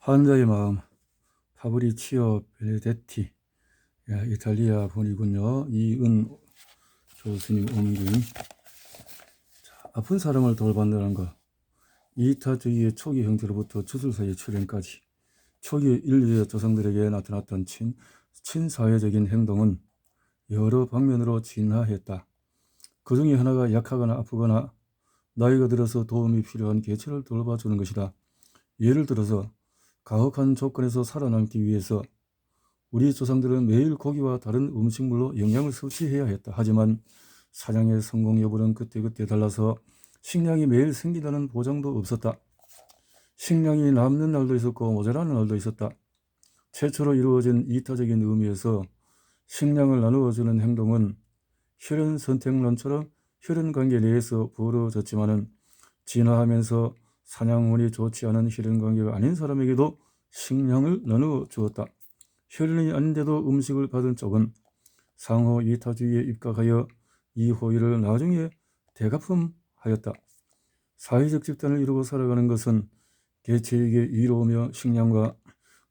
환자의 마음, 파브리치오 벨레데티, 이탈리아 분이군요. 이은 교수님 옮긴. 아픈 사람을 돌반다는 것, 이타주의의 초기 형태로부터 주술사의 출현까지 초기 인류의 조상들에게 나타났던 친사회적인 행동은 여러 방면으로 진화했다. 그 중에 하나가 약하거나 아프거나 나이가 들어서 도움이 필요한 개체를 돌봐주는 것이다. 예를 들어서 가혹한 조건에서 살아남기 위해서 우리 조상들은 매일 고기와 다른 음식물로 영양을 섭취해야 했다. 하지만 사냥의 성공 여부는 그때그때 달라서 식량이 매일 생긴다는 보장도 없었다. 식량이 남는 날도 있었고 모자라는 날도 있었다. 최초로 이루어진 이타적인 의미에서 식량을 나누어주는 행동은 혈연 선택론처럼 혈연 관계 내에서 벌어졌지만은 진화하면서 사냥운이 좋지 않은 혈연 관계가 아닌 사람에게도 식량을 나누어 주었다. 혈연이 아닌데도 음식을 받은 쪽은 상호 이타주의에 입각하여 이 호의를 나중에 대갚음하였다. 사회적 집단을 이루고 살아가는 것은 개체에게 이로우며 식량과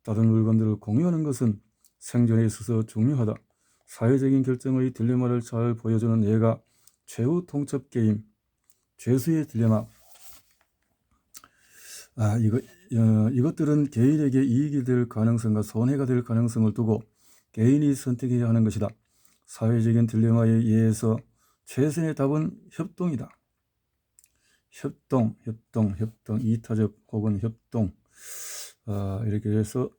다른 물건들을 공유하는 것은 생존에 있어서 중요하다. 사회적인 결정의 딜레마를 잘 보여주는 예가 최후 통첩 게임, 죄수의 딜레마. 이것들은 개인에게 이익이 될 가능성과 손해가 될 가능성을 두고 개인이 선택해야 하는 것이다. 사회적인 딜레마에 의해서 최선의 답은 협동이다. 협동, 이타적 혹은 협동. 이렇게 해서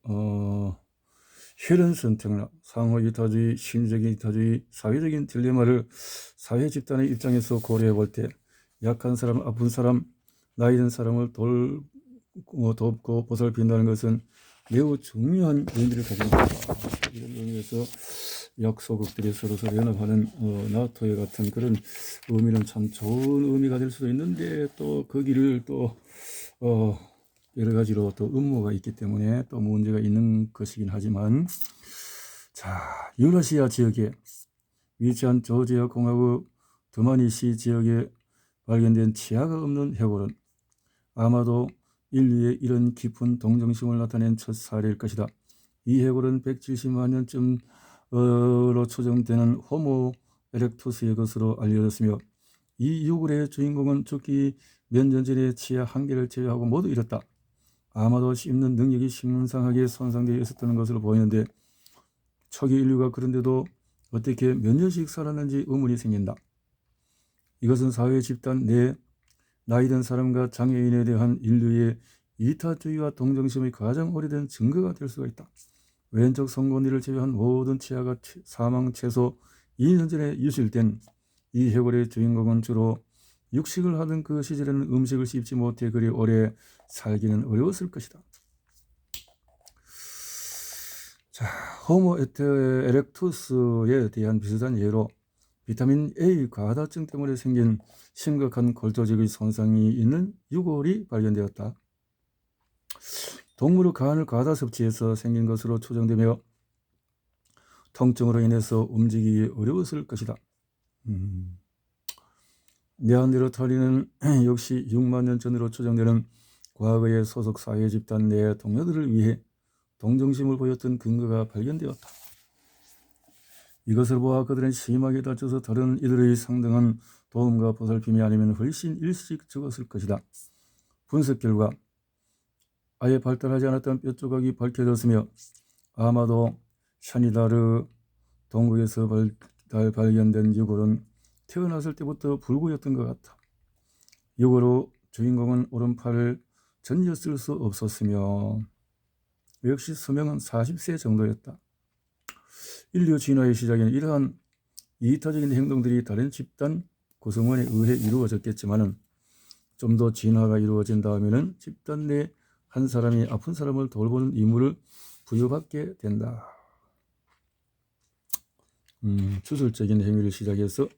혈연 선택론, 상호 이타주의, 심리적인 이타주의, 사회적인 딜레마를 사회 집단의 입장에서 고려해 볼 때 약한 사람, 아픈 사람, 나이 든 사람을 돕고 보살핀다는 것은 매우 중요한 의미를 가지고 있다. 이런 의미에서 약소국들이 서로 연합하는 나토에 같은 그런 의미는 참 좋은 의미가 될 수도 있는데 또 거기를 또 여러 가지로 또 음모가 있기 때문에 또 문제가 있는 것이긴 하지만, 자, 유러시아 지역에 위치한 조지아 공화국 드마니시 지역에 발견된 치아가 없는 해골은 아마도 인류의 이런 깊은 동정심을 나타낸 첫 사례일 것이다. 이 해골은 170만 년쯤으로 추정되는 호모 에렉투스의 것으로 알려졌으며 이 유골의 주인공은 죽기 몇 년 전에 치아 한 개를 제외하고 모두 잃었다. 아마도 씹는 능력이 심상하게 손상되어 있었던 것으로 보이는데 초기 인류가 그런데도 어떻게 몇 년씩 살았는지 의문이 생긴다. 이것은 사회 집단 내 나이 든 사람과 장애인에 대한 인류의 이타주의와 동정심의 가장 오래된 증거가 될 수가 있다. 왼쪽 송곳니를 제외한 모든 치아가 사망 최소 2년 전에 유실된 이 해골의 주인공은 주로 육식을 하던 그 시절에는 음식을 씹지 못해 그리 오래 살기는 어려웠을 것이다. 자, 호모 에렉투스에 대한 비슷한 예로 비타민 A 과다증 때문에 생긴 심각한 골조직의 손상이 있는 유골이 발견되었다. 동물의 간을 과다 섭취해서 생긴 것으로 추정되며 통증으로 인해서 움직이기 어려웠을 것이다. 네안데르탈인은 역시 6만 년 전으로 추정되는 과거의 소속 사회 집단 내 동료들을 위해 동정심을 보였던 근거가 발견되었다. 이것을 보아 그들은 심하게 다쳐서 다른 이들의 상당한 도움과 보살핌이 아니면 훨씬 일찍 죽었을 것이다. 분석 결과 아예 발달하지 않았던 뼈 조각이 밝혀졌으며 아마도 샤니다르 동국에서 발견된 유골은 태어났을 때부터 불구였던 것 같다. 유골의 주인공은 오른팔을 전혀 쓸 수 없었으며 역시 수명은 40세 정도였다. 인류 진화의 시작에는 이러한 이타적인 행동들이 다른 집단 구성원에 의해 이루어졌겠지만 좀 더 진화가 이루어진 다음에는 집단 내 한 사람이 아픈 사람을 돌보는 임무를 부여받게 된다. 주술적인 행위를 시작해서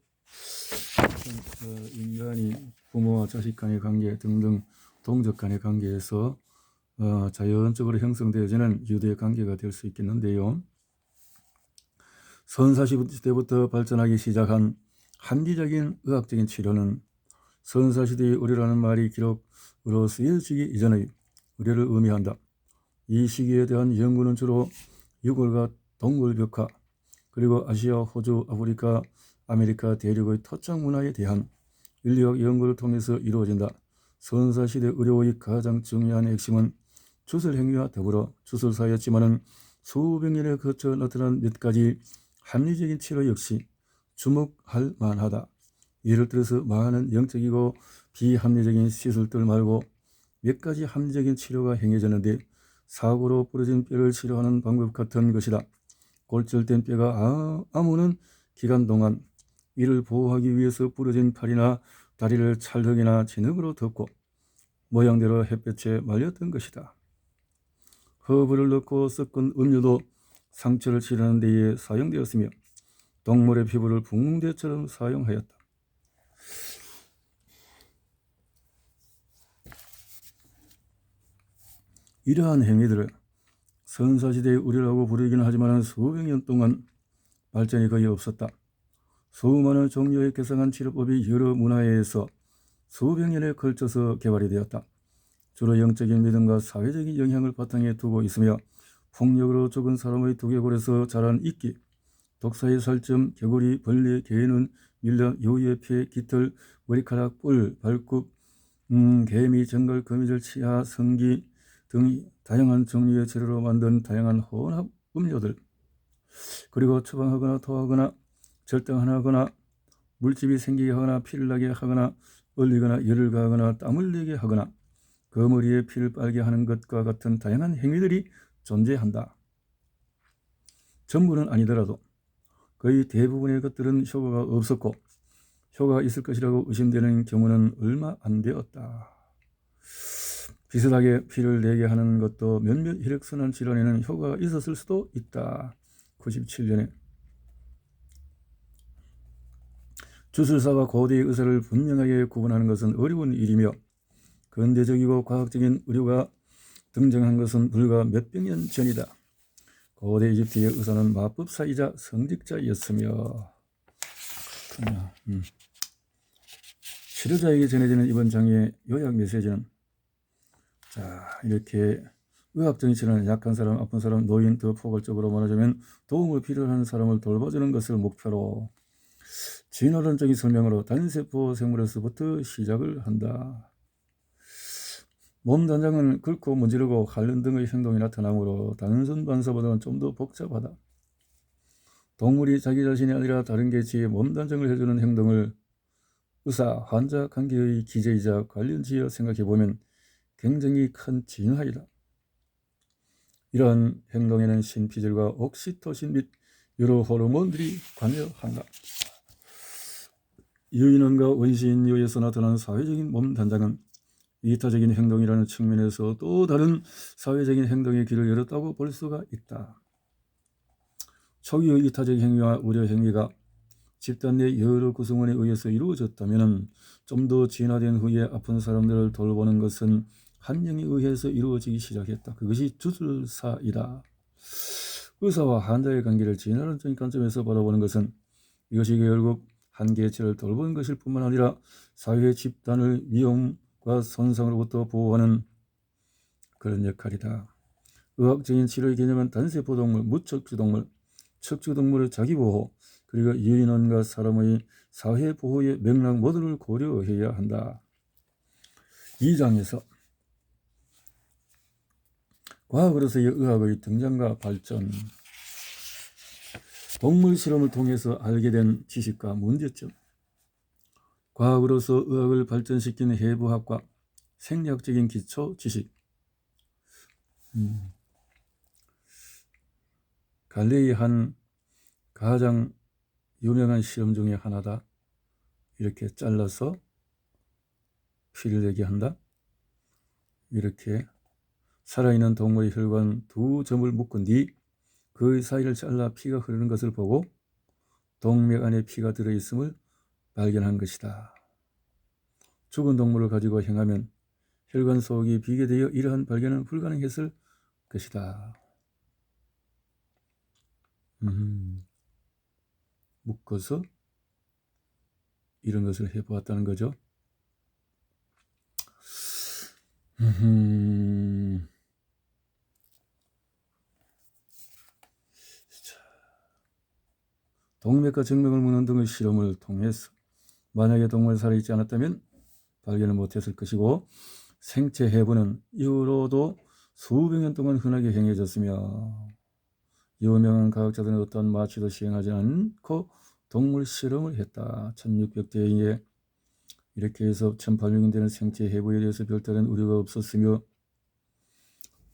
인간이 부모와 자식 간의 관계 등등 동족 간의 관계에서 자연적으로 형성되어지는 유대의 관계가 될 수 있겠는데요. 선사시대부터 발전하기 시작한 한디적인 의학적인 치료는 선사시대의 의료라는 말이 기록으로 쓰여지기 이전의 의료를 의미한다. 이 시기에 대한 연구는 주로 유골과 동물 벽화, 그리고 아시아, 호주, 아프리카, 아메리카 대륙의 토착 문화에 대한 인류학 연구를 통해서 이루어진다. 선사시대 의료의 가장 중요한 핵심은 주술 행위와 더불어 주술사였지만은 수백 년에 거쳐 나타난 몇 가지 합리적인 치료 역시 주목할 만하다. 예를 들어서 많은 영적이고 비합리적인 시술들 말고 몇 가지 합리적인 치료가 행해졌는데, 사고로 부러진 뼈를 치료하는 방법 같은 것이다. 골절된 뼈가 아무는 기간 동안 이를 보호하기 위해서 부러진 팔이나 다리를 찰흙이나 진흙으로 덮고 모양대로 햇볕에 말렸던 것이다. 허브를 넣고 섞은 음료도 상처를 치료하는 데에 사용되었으며 동물의 피부를 붕대처럼 사용하였다. 이러한 행위들을 선사시대의 의료라고 부르기는 하지만 수백 년 동안 발전이 거의 없었다. 수많은 종류의 개성한 치료법이 여러 문화에서 수백 년에 걸쳐서 개발이 되었다. 주로 영적인 믿음과 사회적인 영향을 바탕에 두고 있으며 폭력으로 죽은 사람의 두개골에서 자란 이끼, 독사의 살점, 개구리, 벌레, 개는, 밀랍, 여우의 피, 깃털, 머리카락, 뿔, 발굽, 개미, 정갈, 거미줄, 치아, 성기 등 다양한 종류의 재료로 만든 다양한 혼합 음료들, 그리고 처방하거나 토하거나 절당하거나 물집이 생기게 하거나 피를 나게 하거나 얼리거나 열을 가하거나 땀을 내게 하거나 거머리에 피를 빨게 하는 것과 같은 다양한 행위들이 존재한다. 전부는 아니더라도 거의 대부분의 것들은 효과가 없었고 효과가 있을 것이라고 의심되는 경우는 얼마 안 되었다. 비슷하게 피를 내게 하는 것도 몇몇 혈액순환 질환에는 효과가 있었을 수도 있다. 97년에 주술사와 고대의 의사를 분명하게 구분하는 것은 어려운 일이며 근대적이고 과학적인 의료가 등장한 것은 불과 몇백 년 전이다. 고대 이집트의 의사는 마법사이자 성직자였으며 치료자에게 전해지는 이번 장의 요약 메시지는, 이렇게 의학적인 치료는 약한 사람, 아픈 사람, 노인, 더 포괄적으로 말하자면 도움을 필요한 사람을 돌봐주는 것을 목표로 진화론적인 설명으로 단세포 생물에서부터 시작을 한다. 몸 단장은 긁고 문지르고 핥는 등의 행동이 나타나므로 단순 반사보다는 좀 더 복잡하다. 동물이 자기 자신이 아니라 다른 개체의 몸 단장을 해주는 행동을 의사, 환자 관계의 기제이자 관련지어 생각해보면 굉장히 큰 진화이다. 이러한 행동에는 신피질과 옥시토신 및 여러 호르몬들이 관여한다. 유인원과 원시인류에서 나타난 사회적인 몸 단장은 이타적인 행동이라는 측면에서 또 다른 사회적인 행동의 길을 열었다고 볼 수가 있다. 초기의 이타적 행위와 의료 행위가 집단 내 여러 구성원에 의해서 이루어졌다면 좀 더 진화된 후에 아픈 사람들을 돌보는 것은 한 명에 의해서 이루어지기 시작했다. 그것이 주술사이다. 의사와 환자의 관계를 진화론적인 관점에서 바라보는 것은 이것이 결국 한 개체를 돌보는 것일 뿐만 아니라 사회 집단을 위험과 손상으로부터 보호하는 그런 역할이다. 의학적인 치료의 개념은 단세포동물, 무척추동물, 척추동물의 자기보호, 그리고 유인원과 사람의 사회보호의 맥락 모두를 고려해야 한다. 이 장에서 과학으로서의 의학의 등장과 발전, 동물 실험을 통해서 알게 된 지식과 문제점, 과학으로서 의학을 발전시킨 해부학과 생리학적인 기초 지식, 갈레의 한 가장 유명한 실험 중에 하나다. 이렇게 잘라서 피를 내게 한다. 이렇게 살아있는 동물의 혈관 두 점을 묶은 뒤 그 사이를 잘라 피가 흐르는 것을 보고 동맥 안에 피가 들어있음을 발견한 것이다. 죽은 동물을 가지고 행하면 혈관 속이 비게 되어 이러한 발견은 불가능했을 것이다. 묶어서 이런 것을 해보았다는 거죠. 동맥과 정맥을 묻는 등의 실험을 통해서 만약에 동물이 살아있지 않았다면 발견을 못했을 것이고 생체 해부는 이후로도 수백 년 동안 흔하게 행해졌으며 유명한 과학자들은 어떤 마취도 시행하지 않고 동물 실험을 했다. 1600대에 이렇게 해서 1800년 되는 생체 해부에 대해서 별다른 우려가 없었으며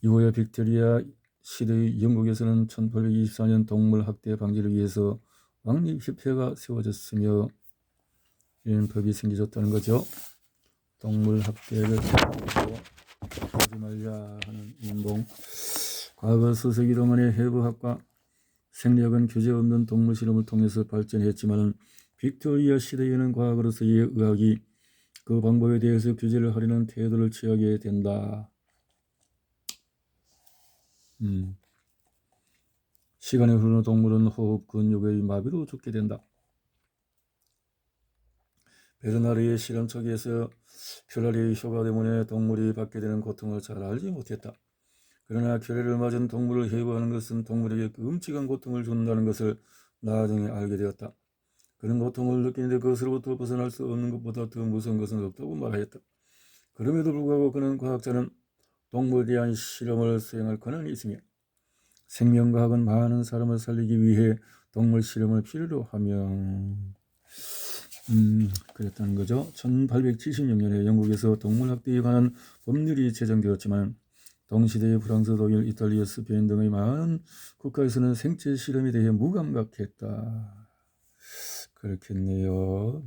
이후에 빅토리아 시대의 영국에서는 1824년 동물 학대 방지를 위해서 왕립협회가 세워졌으며 이런 법이 생겨졌다는 거죠. 동물 학대를 하지 말자 하는 운동. 과거 서서기 동안의 해부학과 생리학은 규제 없는 동물 실험을 통해서 발전했지만 빅토리아 시대에는 과학으로서의 의학이 그 방법에 대해서 규제를 하려는 태도를 취하게 된다. 시간이 흐르는 동물은 호흡 근육의 마비로 죽게 된다. 베르나르의 실험 초기에서 큐라리의 효과 때문에 동물이 받게 되는 고통을 잘 알지 못했다. 그러나 큐라리를 맞은 동물을 해부하는 것은 동물에게 끔찍한 고통을 준다는 것을 나중에 알게 되었다. 그런 고통을 느끼는데 그것으로부터 벗어날 수 없는 것보다 더 무서운 것은 없다고 말하였다. 그럼에도 불구하고 그는 과학자는 동물에 대한 실험을 수행할 권한이 있으며 생명과학은 많은 사람을 살리기 위해 동물 실험을 필요로 하며 그랬다는 거죠. 1876년에 영국에서 동물학대에 관한 법률이 제정되었지만 동시대의 프랑스, 독일, 이탈리아, 스페인 등의 많은 국가에서는 생체 실험에 대해 무감각했다. 그렇겠네요.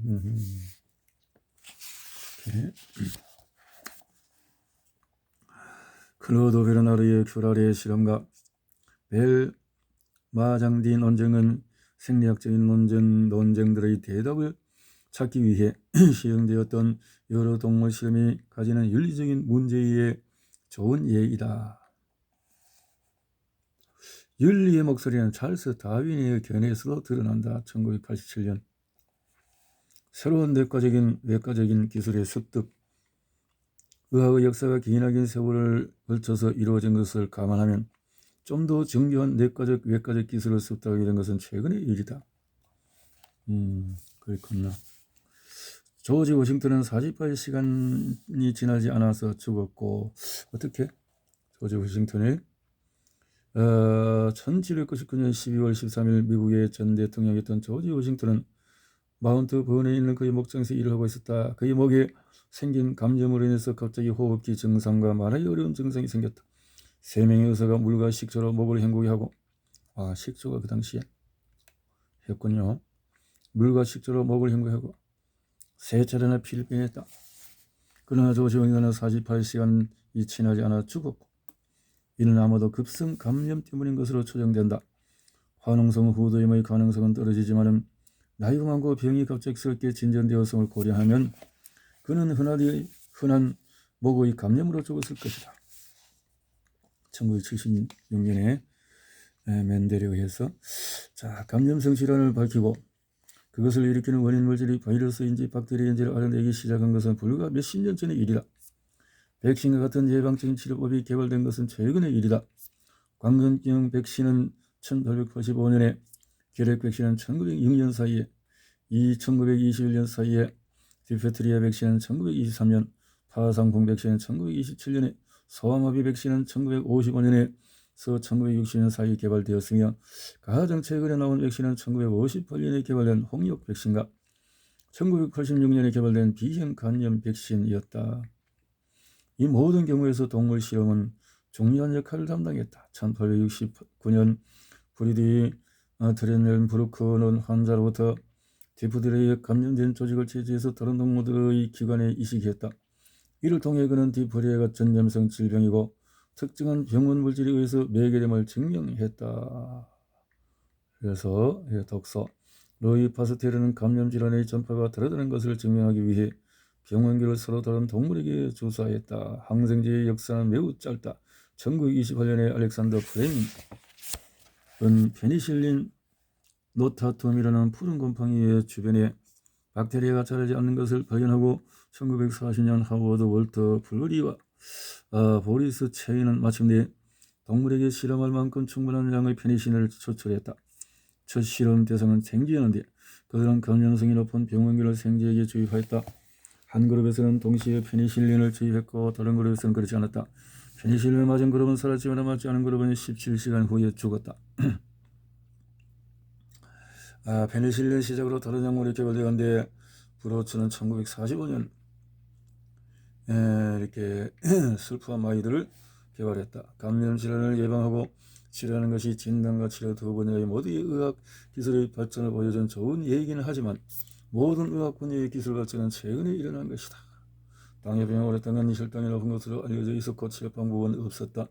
클로드 베르나르의 큐라리의 실험과 벨 마장디 논쟁은 생리학적인 논쟁들의 대답을 찾기 위해 시행되었던 여러 동물 실험이 가지는 윤리적인 문제의 좋은 예이다. 윤리의 목소리는 찰스 다윈의 견해에서도 드러난다. 1987년 새로운 외과적인 기술의 습득, 의학의 역사가 기나긴 세월을 걸쳐서 이루어진 것을 감안하면 좀 더 정교한 외과적 기술을 습득하게 된 것은 최근의 일이다. 그렇구나. 조지 워싱턴은 48시간이 지나지 않아서 죽었고 어떻게? 조지 워싱턴이 1799년 12월 13일 미국의 전 대통령이었던 조지 워싱턴은 마운트 번에 있는 그의 목장에서 일을 하고 있었다. 그의 목에 생긴 감염으로 인해서 갑자기 호흡기 증상과 말하기 어려운 증상이 생겼다. 3명의 의사가 물과 식초로 목을 헹구게 하고 식초가 그 당시에 했군요. 물과 식초로 목을 헹구게 하고 3차례나 피를 빼냈다. 그러나 조지 워싱턴은 48시간이 지나지 않아 죽었고 이는 아마도 급성 감염 때문인 것으로 추정된다. 화농성 후두염의 가능성은 떨어지지만 나이가 많고 병이 갑작스럽게 진전되었음을 고려하면 그는 흔한 목의 감염으로 죽었을 것이다. 1976년에 멘델에 의해서 감염성 질환을 밝히고 그것을 일으키는 원인 물질이 바이러스인지 박테리아인지를 알아내기 시작한 것은 불과 몇십 년 전의 일이다. 백신과 같은 예방적인 치료법이 개발된 것은 최근의 일이다. 광견병 백신은 1885년에, 결핵 백신은 1906년 사이에, 1921년 사이에, 디프테리아 백신은 1923년, 파상풍 백신은 1927년에, 소아마비 백신은 1955년에서 1960년 사이에 개발되었으며 가장 최근에 나온 백신은 1958년에 개발된 홍역 백신과 1986년에 개발된 비형 간염 백신이었다. 이 모든 경우에서 동물 실험은 중요한 역할을 담당했다. 1869년 프리디 트렌넨부르크는 환자로부터 디프테리아에 감염된 조직을 채취해서 다른 동물들의 기관에 이식했다. 이를 통해 그는 디프테리아가 전염성 질병이고 특정한 병원 물질에 의해서 매개됨을 증명했다. 그래서 독서 루이 파스테르는 감염 질환의 전파가 다르다는 것을 증명하기 위해 병원균을 서로 다른 동물에게 주사했다. 항생제의 역사는 매우 짧다. 1928년에 알렉산더 플레밍은 페니실린 노타툼이라는 푸른 곰팡이의 주변에 박테리아가 자라지 않는 것을 발견하고 1940년 하워드 월터 블루리와 보리스 체이는 마침내 동물에게 실험할 만큼 충분한 양의 페니실린을 추출했다. 첫 실험 대상은 생쥐였는데 그들은 감염성이 높은 병원균을 생쥐에게 주입하였다. 한 그룹에서는 동시에 페니실린을 주입했고 다른 그룹에서는 그렇지 않았다. 페니실린을 맞은 그룹은 살았지만 맞지 않은 그룹은 17시간 후에 죽었다. 페니실린 시작으로 다른 약물이 개발되었는데 브로츠는 1945년 이렇게 슬프한 마이들을 개발했다. 감염 질환을 예방하고 치료하는 것이 진단과 치료 두 분야의 모두의 의학 기술의 발전을 보여준 좋은 얘기는 하지만 모든 의학 분야의 기술 발전은 최근에 일어난 것이다. 당뇨병이 오랫동안 혈당이 높은 것으로 알려져 있었고 치료 방법은 없었다.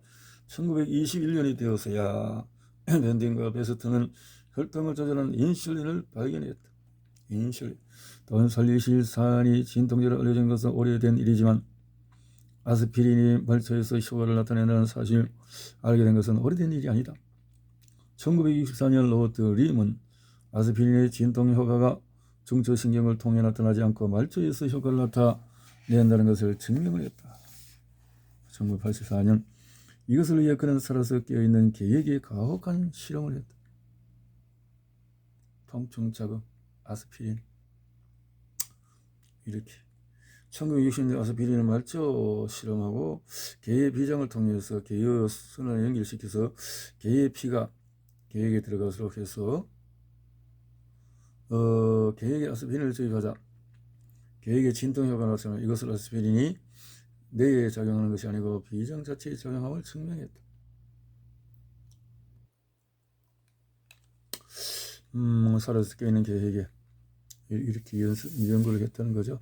1921년이 되어서야 밴딩과 베스트는 혈당을 조절하는 인슐린을 발견했다. 인슐린. 돈 살리실 사안이 진통제로 알려진 것은 오래된 일이지만 아스피린이 말초에서 효과를 나타낸다는 사실을 알게 된 것은 오래된 일이 아니다. 1964년 로버트 림은 아스피린의 진통 효과가 중추신경을 통해 나타나지 않고 말초에서 효과를 나타낸다는 것을 증명을 했다. 1984년 이것을 위해 그는 살아서 깨어있는 개에게 가혹한 실험을 했다. 통증 자극, 아스피린 이렇게 1960년 아스피린을 말초 실험하고 개의 비장을 통해서 개의 순환을 연결시켜서 개의 피가 개에게 들어가도록 해서 개에게 아스피린을 주입하자 개에게 진통 효과가 나타나 이것을 아스피린이 뇌에 작용하는 것이 아니고 비장 자체에 작용함을 증명했다. 살아서 깨있는 개에게 이렇게 연구를 했다는 거죠.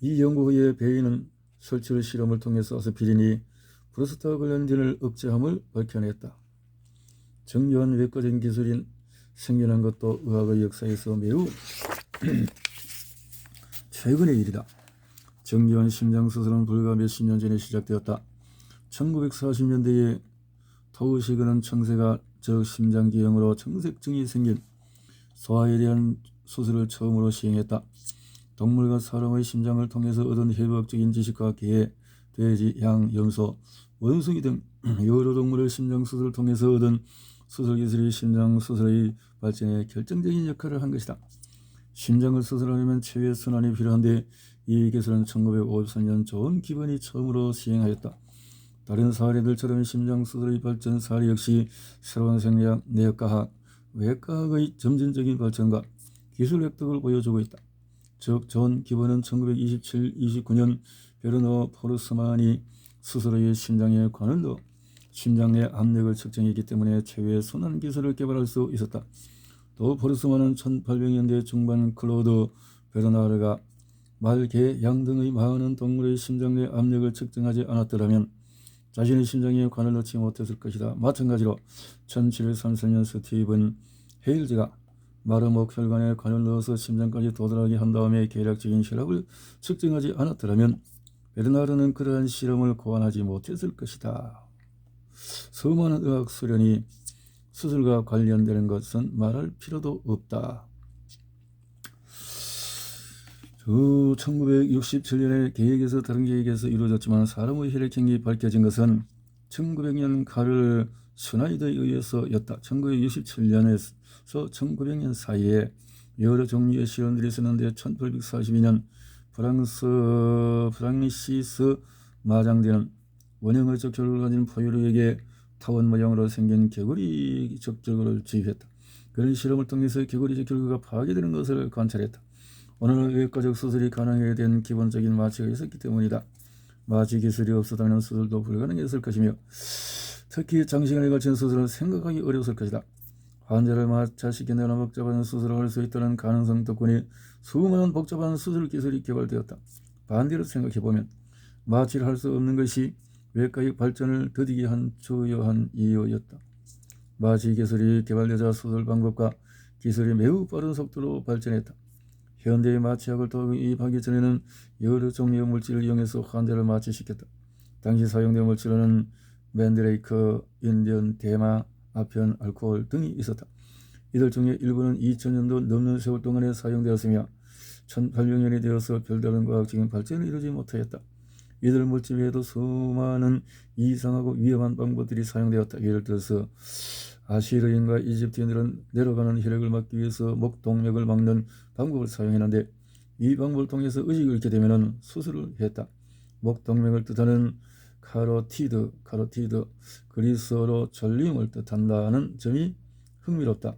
이 연구 후에 베이는 설치 실험을 통해서 아스피린이 프로스타 관련진을 억제함을 밝혀냈다. 정교한 외과적인 기술이 생겨난 것도 의학의 역사에서 매우 최근의 일이다. 정교한 심장수술은 불과 몇십 년 전에 시작되었다. 1940년대에 토우시그는 청새가 즉 심장기형으로 청색증이 생긴 소아에 대한 수술을 처음으로 시행했다. 동물과 사람의 심장을 통해서 얻은 해부학적인 지식과 개, 돼지, 양, 염소, 원숭이 등 여러 동물의 심장 수술을 통해서 얻은 수술 기술이 심장 수술의 발전에 결정적인 역할을 한 것이다. 심장을 수술하려면 체외 순환이 필요한데 이 기술은 1953년 존 기번이 처음으로 시행하였다. 다른 사례들처럼 심장 수술의 발전 사례 역시 새로운 생리학, 내과학, 외과학의 점진적인 발전과 기술 획득을 보여주고 있다. 즉, 존 기번은 1927-29년 베르너 포르스만이 스스로의 심장에 관을 넣어 심장 내 압력을 측정했기 때문에 체외 순환 기술을 개발할 수 있었다. 또 포르스만은 1800년대 중반 클로드 베르나르가 말, 개, 양 등의 많은 동물의 심장 내 압력을 측정하지 않았더라면 자신의 심장에 관을 넣지 못했을 것이다. 마찬가지로 1733년 스티븐 헤일즈가 마르목 혈관에 관을 넣어서 심장까지 도달하게 한 다음에 계략적인 혈압을 측정하지 않았더라면 베르나르는 그러한 실험을 고안하지 못했을 것이다. 수많은 의학 수련이 수술과 관련되는 것은 말할 필요도 없다. 1967년에 계획에서 다른 계획에서 이루어졌지만 사람의 혈액형이 밝혀진 것은 1900년 카를 슈나이더에 의해서였다. 1967년에서 1900년 사이에 여러 종류의 실험들이 있었는데 1842년 프랑시스 마장대는 원형의적 결을 가진 포유류에게 타원 모양으로 생긴 개구리 적절을 주입했다. 그런 실험을 통해서 개구리적 결과가 파괴되는 것을 관찰했다. 오늘날 외과적 수술이 가능하게 된 기본적인 마취가 있었기 때문이다. 마취 기술이 없었다면 수술도 불가능했을 것이며 특히 장시간에 걸친 수술은 생각하기 어려웠을 것이다. 환자를 마취시키거나 복잡한 수술을 할 수 있다는 가능성 덕분에 수많은 복잡한 수술 기술이 개발되었다. 반대로 생각해보면 마취를 할 수 없는 것이 외과의 발전을 더디게 한 주요한 이유였다. 마취 기술이 개발되자 수술 방법과 기술이 매우 빠른 속도로 발전했다. 현대의 마취약을 도입하기 전에는 여러 종류의 물질을 이용해서 환자를 마취시켰다. 당시 사용된 물질로는 맨드레이크, 인디언, 대마, 아편, 알코올 등이 있었다. 이들 중에 일부는 2000년도 넘는 세월 동안에 사용되었으며 1800년이 되어서 별다른 과학적인 발전을 이루지 못하였다. 이들 물질 외에도 수많은 이상하고 위험한 방법들이 사용되었다. 예를 들어서 아시리인과 이집트인들은 내려가는 혈액을 막기 위해서 목동맥을 막는 방법을 사용했는데 이 방법을 통해서 의식을 잃게 되면 수술을 했다. 목동맥을 뜻하는 카로티드 그리스어로 전림을 뜻한다는 점이 흥미롭다.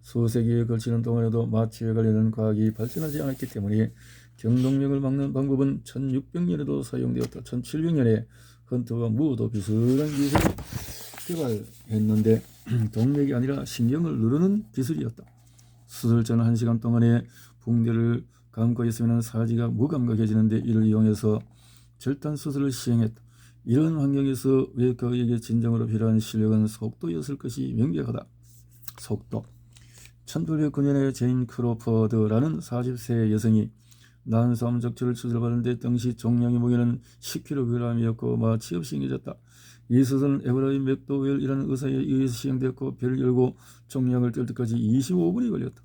수세기에 걸치는 동안에도 마취에 관련된 과학이 발전하지 않았기 때문에 경동맥을 막는 방법은 1600년에도 사용되었다. 1700년에 헌터와 무어도 비슷한 기술을 개발했는데 동맥이 아니라 신경을 누르는 기술이었다. 수술 전 1시간 동안에 붕대를 감고 있으면 사지가 무감각해지는데 이를 이용해서 절단 수술을 시행했다. 이런 환경에서 외과의에게 진정으로 필요한 실력은 속도였을 것이 명백하다. 속도. 1809년에 제인 크로퍼드라는 40세 여성이 난소암 적출을 수술받는데 당시 종양의 무게는 10kg이었고 마취 없이 생겨졌다. 이 수술은 에브라임 맥도웰이라는 의사에 의해서 시행되었고 배를 열고 종양을 뗄 때까지 25분이 걸렸다.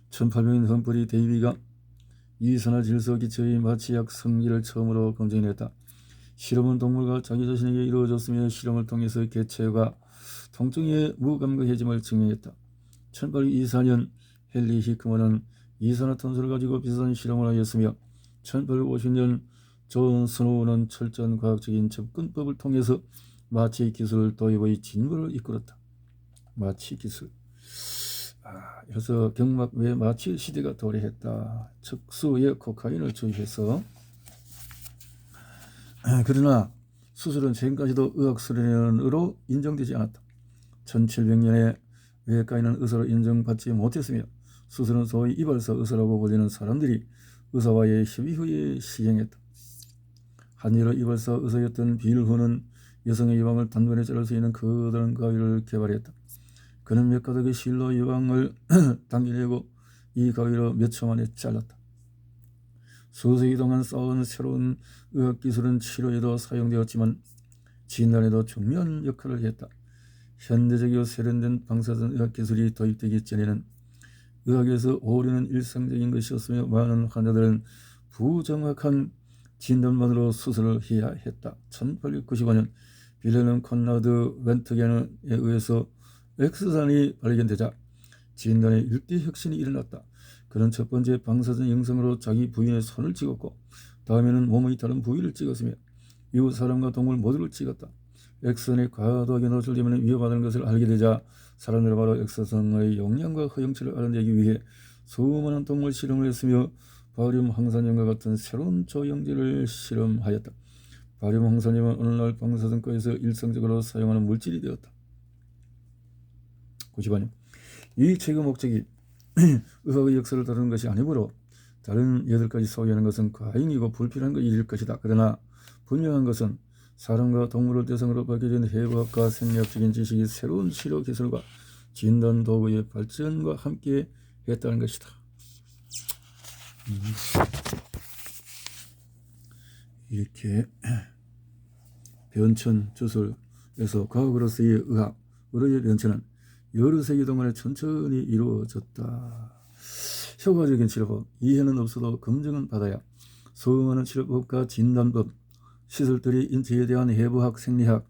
1800년 험프리 데이비가 이산화 질소 기체의 마취약 성질을 처음으로 검증했다. 실험은 동물과 자기 자신에게 이루어졌으며 실험을 통해서 개체가 통증의 무감각해짐을 증명했다. 1824년 헨리 히크먼은 이산화탄소를 가지고 비슷한 실험을 하였으며 1850년 존 스노우는 철저한 과학적인 접근법을 통해서 마취 기술 도입의 진보를 이끌었다. 마취 기술. 그래서 경막 외 마취 시대가 도래했다. 척수에 코카인을 주입해서. 그러나 수술은 지금까지도 의학수련으로 인정되지 않았다. 1700년에 외과인은 의사로 인정받지 못했으며 수술은 소위 이발사 의사라고 불리는 사람들이 의사와의 협의 후에 시행했다. 한일어 이발사 의사였던 빌후는 여성의 유방을 단번에 자를 수 있는 커다란 가위를 개발했다. 그는 몇 가닥의 실로 유방을 당겨내고 이 가위로 몇 초 만에 잘랐다. 수세기 동안 쌓아온 새로운 의학기술은 치료에도 사용되었지만 진단에도 중요한 역할을 했다. 현대적이고 세련된 방사선 의학기술이 도입되기 전에는 의학에서 오류는 일상적인 것이었으며 많은 환자들은 부정확한 진단만으로 수술을 해야 했다. 1895년 빌헬름 콘라드 렌트겐에 의해서 X산이 발견되자 진단에 일대 혁신이 일어났다. 그는 첫 번째 방사선 영상으로 자기 부인의 손을 찍었고 다음에는 몸의 다른 부위를 찍었으며 이후 사람과 동물 모두를 찍었다. X선이 과도하게 노출되면 위험하다는 것을 알게 되자 사람들은 바로 X선의 용량과 허용치를 알아내기 위해 수많은 동물 실험을 했으며 바륨 황산염과 같은 새로운 조영제를 실험하였다. 바륨 황산염은 오늘날 방사선과에서 일상적으로 사용하는 물질이 되었다. 90년 이 책의 목적이 의학의 역사를 다루는 것이 아니므로 다른 8가지 소개하는 것은 과잉이고 불필요한 일일 것이다. 그러나 분명한 것은 사람과 동물을 대상으로 밝혀진 해부학과 생리학적인 지식이 새로운 치료 기술과 진단 도구의 발전과 함께 했다는 것이다. 이렇게 변천 주술에서 과학으로서의 의학으로의 변천은 여러 세기 동안에 천천히 이루어졌다. 효과적인 치료법, 이해는 없어도 검증은 받아야 수많은 치료법과 진단법, 시술들이 인체에 대한 해부학, 생리학,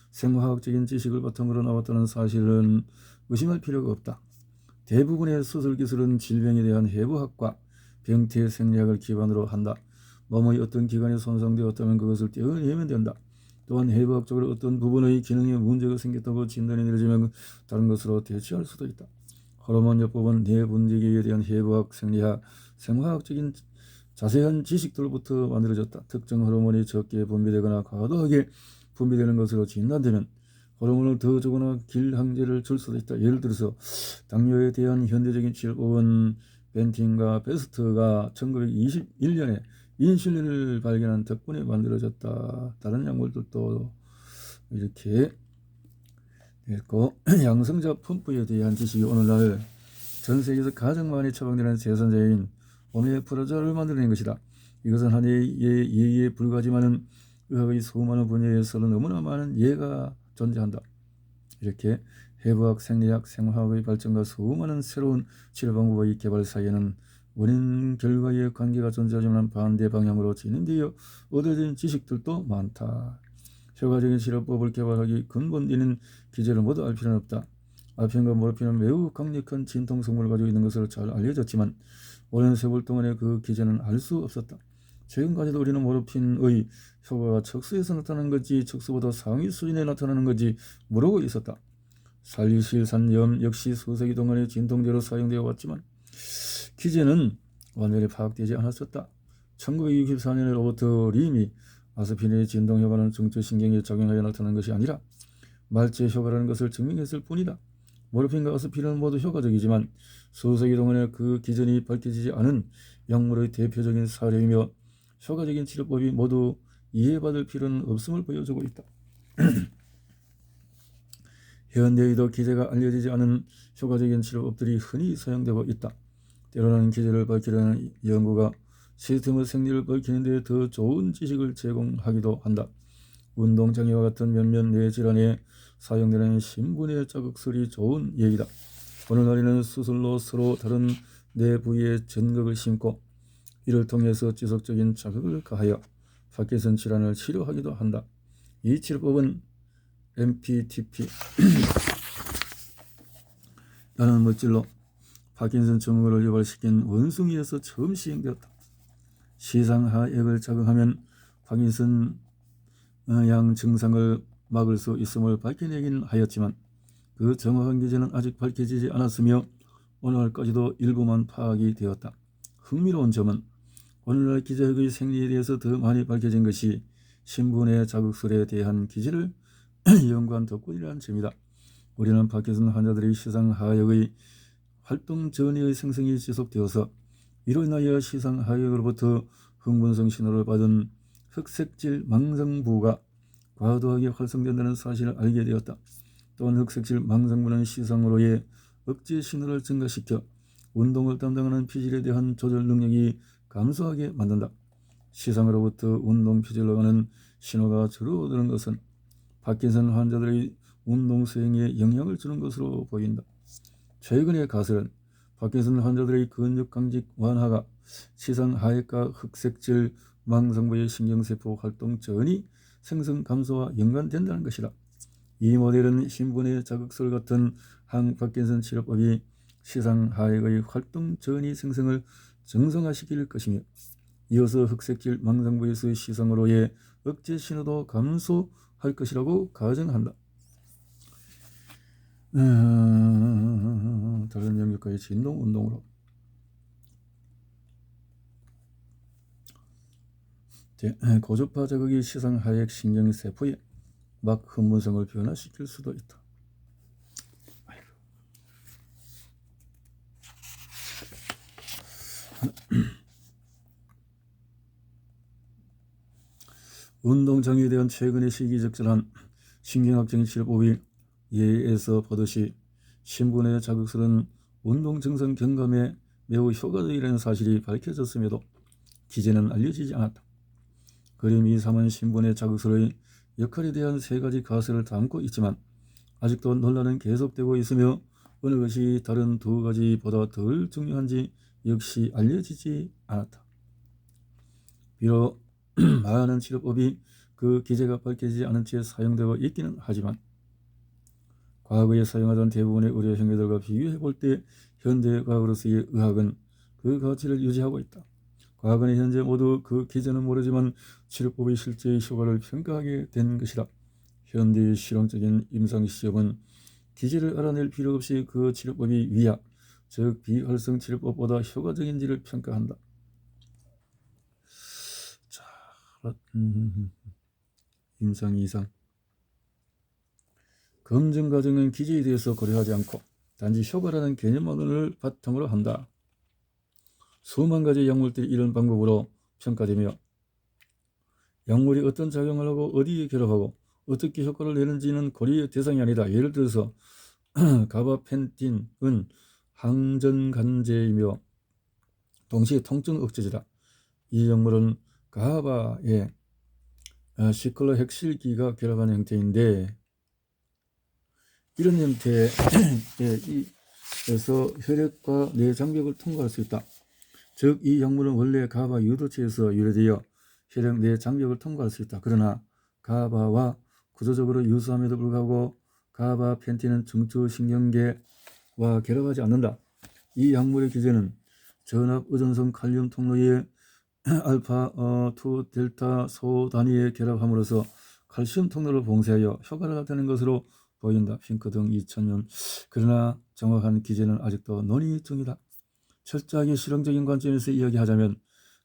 생화학적인 지식을 바탕으로 나왔다는 사실은 의심할 필요가 없다. 대부분의 수술기술은 질병에 대한 해부학과 병태 생리학을 기반으로 한다. 몸의 어떤 기관이 손상되었다면 그것을 떼어내면 된다. 또한 해부학적으로 어떤 부분의 기능에 문제가 생겼다고 진단이 내려지면 다른 것으로 대체할 수도 있다. 호르몬요법은 뇌 분비계에 대한 해부학, 생리학, 생화학적인 자세한 지식들로부터 만들어졌다. 특정 호르몬이 적게 분비되거나 과도하게 분비되는 것으로 진단되면 호르몬을 더 주거나 길항제를 줄 수도 있다. 예를 들어서 당뇨에 대한 현대적인 치료법은 벤틴과 베스트가 1921년에 인슐린을 발견한 덕분에 만들어졌다. 다른 약물들도 이렇게 있고 양성자 펌프에 대한 지식이 오늘날 전 세계에서 가장 많이 처방되는 생산자인 오메프라자를 만들어낸 것이다. 이것은 하나의 예에 불과하지만은 의학의 수많은 분야에서는 너무나 많은 예가 존재한다. 이렇게 해부학, 생리학, 생화학의 발전과 수많은 새로운 치료 방법의 개발 사이에는 원인 결과의 관계가 존재하지만 반대 방향으로 진행되어 얻어진 지식들도 많다. 효과적인 치료법을 개발하기 근본되는 기제를 모두 알 필요는 없다. 아펜과 모르핀은 매우 강력한 진통 성분을 가지고 있는 것으로 잘 알려졌지만 오랜 세월 동안의 그 기제는 알 수 없었다. 최근까지도 우리는 모르핀의 효과가 척수에서 나타나는 건지 척수보다 상위 수준에 나타나는 건지 모르고 있었다. 살리실산염 역시 수세기 동안의 진통제로 사용되어 왔지만 기제는 완전히 파악되지 않았었다. 1964년에 로버트 림이 아스피린의 진동 효과는 중추신경에 작용하여 나타나는 것이 아니라 말제 효과라는 것을 증명했을 뿐이다. 모르핀과 아스피린은 모두 효과적이지만 수세기 동안의 그 기전이 밝혀지지 않은 약물의 대표적인 사례이며 효과적인 치료법이 모두 이해받을 필요는 없음을 보여주고 있다. 현대에도 기제가 알려지지 않은 효과적인 치료법들이 흔히 사용되고 있다. 때로는 기제를 밝히려는 연구가 시스템의 생리를 밝히는 데 더 좋은 지식을 제공하기도 한다. 운동장애와 같은 몇몇 뇌질환에 사용되는 신분의 자극술이 좋은 예이다. 오늘날에는 수술로 서로 다른 뇌 부위에 전극을 심고 이를 통해서 지속적인 자극을 가하여 파킨슨 질환을 치료하기도 한다. 이 치료법은 MPTP 라는 물질로 파킨슨 증후군을 유발시킨 원숭이에서 처음 시행되었다. 시상하액을 자극하면 파킨슨 양 증상을 막을 수 있음을 밝혀내긴 하였지만 그 정확한 기제는 아직 밝혀지지 않았으며 오늘날까지도 일부만 파악이 되었다. 흥미로운 점은 오늘날 기저학의 생리에 대해서 더 많이 밝혀진 것이 신분의 자극술에 대한 기제를 연구한 덕분이라는 점이다. 우리는 파킨슨 환자들의 시상하역의 활동 전이의 생성이 지속되어서 이로 인하여 시상하역으로부터 흥분성 신호를 받은 흑색질 망성부가 과도하게 활성된다는 사실을 알게 되었다. 또한 흑색질 망성부는 시상으로의 억제 신호를 증가시켜 운동을 담당하는 피질에 대한 조절 능력이 감소하게 만든다. 시상으로부터 운동 피질로 가는 신호가 줄어드는 것은 파킨슨 환자들의 운동 수행에 영향을 주는 것으로 보인다. 최근의 가설은 파킨슨 환자들의 근육 강직 완화가 시상하액과 흑색질 망성부의 신경세포 활동 전이 생성 감소와 연관된다는 것이다. 이 모델은 신분의 자극술 같은 항파킨슨 치료법이 시상하액의 활동 전이 생성을 정상화시킬 것이며 이어서 흑색질 망성부에서의 시상으로의 억제 신호도 감소할 것이라고 가정한다. 다른 영역과의 진동 운동으로 고주파 자극이 시상하액 신경세포에 막 흥분성을 변화시킬 수도 있다. 운동장애에 대한 최근의 시기적절한 신경학적인 치료법이 예에서 보듯이 신분의 자극술은 운동 증상 경감에 매우 효과적이라는 사실이 밝혀졌음에도 기제는 알려지지 않았다. 그림 2.3은 신분의 자극술의 역할에 대한 세 가지 가설을 담고 있지만 아직도 논란은 계속되고 있으며 어느 것이 다른 두 가지보다 덜 중요한지 역시 알려지지 않았다. 비록 많은 치료법이 그 기제가 밝혀지지 않은 채 사용되고 있기는 하지만 과거에 사용하던 대부분의 의료 행위들과 비교해 볼 때 현대 과학으로서의 의학은 그 가치를 유지하고 있다. 과거는 현재 모두 그 기제는 모르지만 치료법의 실제의 효과를 평가하게 된 것이다. 현대의 실용적인 임상시험은 기제를 알아낼 필요 없이 그 치료법이 위약, 즉 비활성 치료법보다 효과적인지를 평가한다. 자, 임상 2상 검증 과정은 기제에 대해서 고려하지 않고 단지 효과라는 개념만을 바탕으로 한다. 수만 가지 약물들이 이런 방법으로 평가되며 약물이 어떤 작용을 하고 어디에 결합하고 어떻게 효과를 내는지는 고려의 대상이 아니다. 예를 들어서 가바펜틴은 항전간제이며 동시에 통증 억제제다. 이 약물은 가바에 시클로헥실기가 결합한 형태인데 이런 형태에서 혈액과 뇌장벽을 통과할 수 있다. 즉 이 약물은 원래 가바 유도체에서 유래되어 혈액 내 장벽을 통과할 수 있다. 그러나 가바와 구조적으로 유사함에도 불구하고 가바펜틴은 중추신경계와 결합하지 않는다. 이 약물의 기제는 전압 의존성 칼륨 통로의 알파 2 델타 소 단위에 결합함으로써 칼슘 통로를 봉쇄하여 효과를 나타내는 것으로 보인다. 핑크 등 2000년. 그러나 정확한 기제는 아직도 논의 중이다. 철저하게 실용적인 관점에서 이야기하자면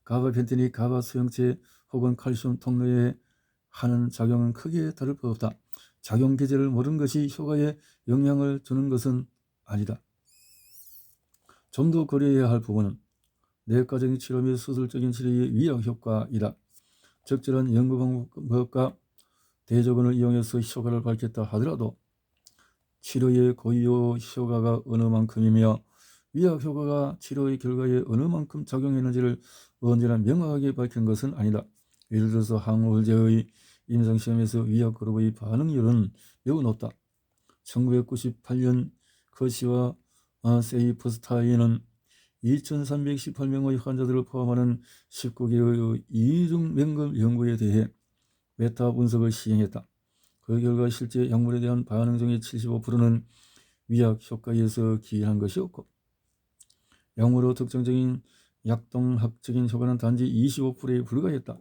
가바펜틴이 가바 수용체 혹은 칼슘 통로에 하는 작용은 크게 다를 바 없다. 작용 기제를 모르는 것이 효과에 영향을 주는 것은 아니다. 좀 더 고려해야 할 부분은 내과적인 치료 및 수술적인 치료의 위약 효과이다. 적절한 연구 방법과 대조군을 이용해서 효과를 밝혔다 하더라도 치료의 고유 효과가 어느 만큼이며 위약 효과가 치료의 결과에 어느 만큼 작용했는지를 언제나 명확하게 밝힌 것은 아니다. 예를 들어서 항우울제의 임상시험에서 위약 그룹의 반응률은 매우 높다. 1998년 커시와 세이프스타인은 2318명의 환자들을 포함하는 19개의 이중 맹금 연구에 대해 메타 분석을 시행했다. 그 결과 실제 약물에 대한 반응 중의 75%는 위약 효과에서 기인한 것이었고 약물로 특정적인 약동학적인 효과는 단지 25%에 불과했다.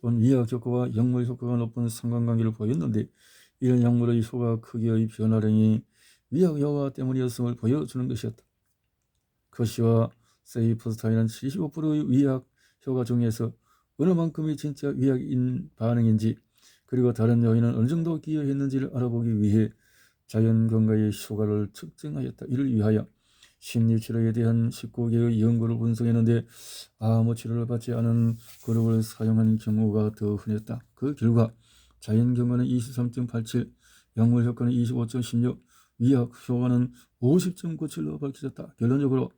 또한 위약 효과와 약물 효과가 높은 상관관계를 보였는데 이런 약물의 효과 크기의 변화량이 위약 효과 때문이었음을 보여주는 것이었다. 커시와 세이프스타인은 75%의 위약 효과 중에서 어느 만큼이 진짜 위약인 반응인지 그리고 다른 요인은 어느 정도 기여했는지를 알아보기 위해 자연건강의 효과를 측정하였다. 이를 위하여 심리치료에 대한 19개의 연구를 분석했는데 아무 치료를 받지 않은 그룹을 사용한 경우가 더 흔했다. 그 결과 자연경과는 23.87, 약물 효과는 25.16, 위약 효과는 50.97로 밝혀졌다. 결론적으로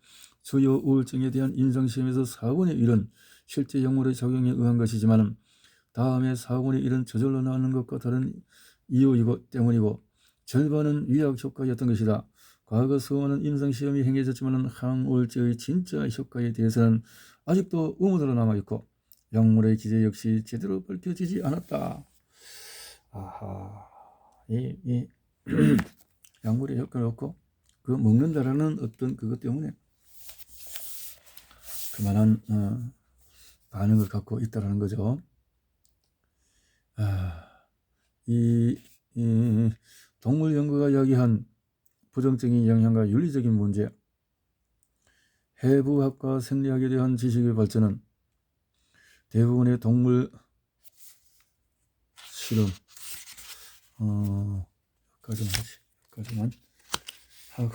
주요 우울증에 대한 임상시험에서 4분의 1은 실제 약물의 작용에 의한 것이지만 다음에 4분의 1은 저절로 나오는 것과 다른 이유이고 때문이고 절반은 위약 효과였던 것이다. 과거 수많은 임상시험이 행해졌지만 항우울제의 진짜 효과에 대해서는 아직도 의문으로 남아있고 약물의 기제 역시 제대로 밝혀지지 않았다. 아하, 이 약물의 효과가 없고 그 먹는다라는 어떤 그것 때문에 그만한 반응을 갖고 있다라는 거죠. 이 동물 연구가 이야기한 부정적인 영향과 윤리적인 문제, 해부학과 생리학에 대한 지식의 발전은 대부분의 동물 실험, 여기까지만 하고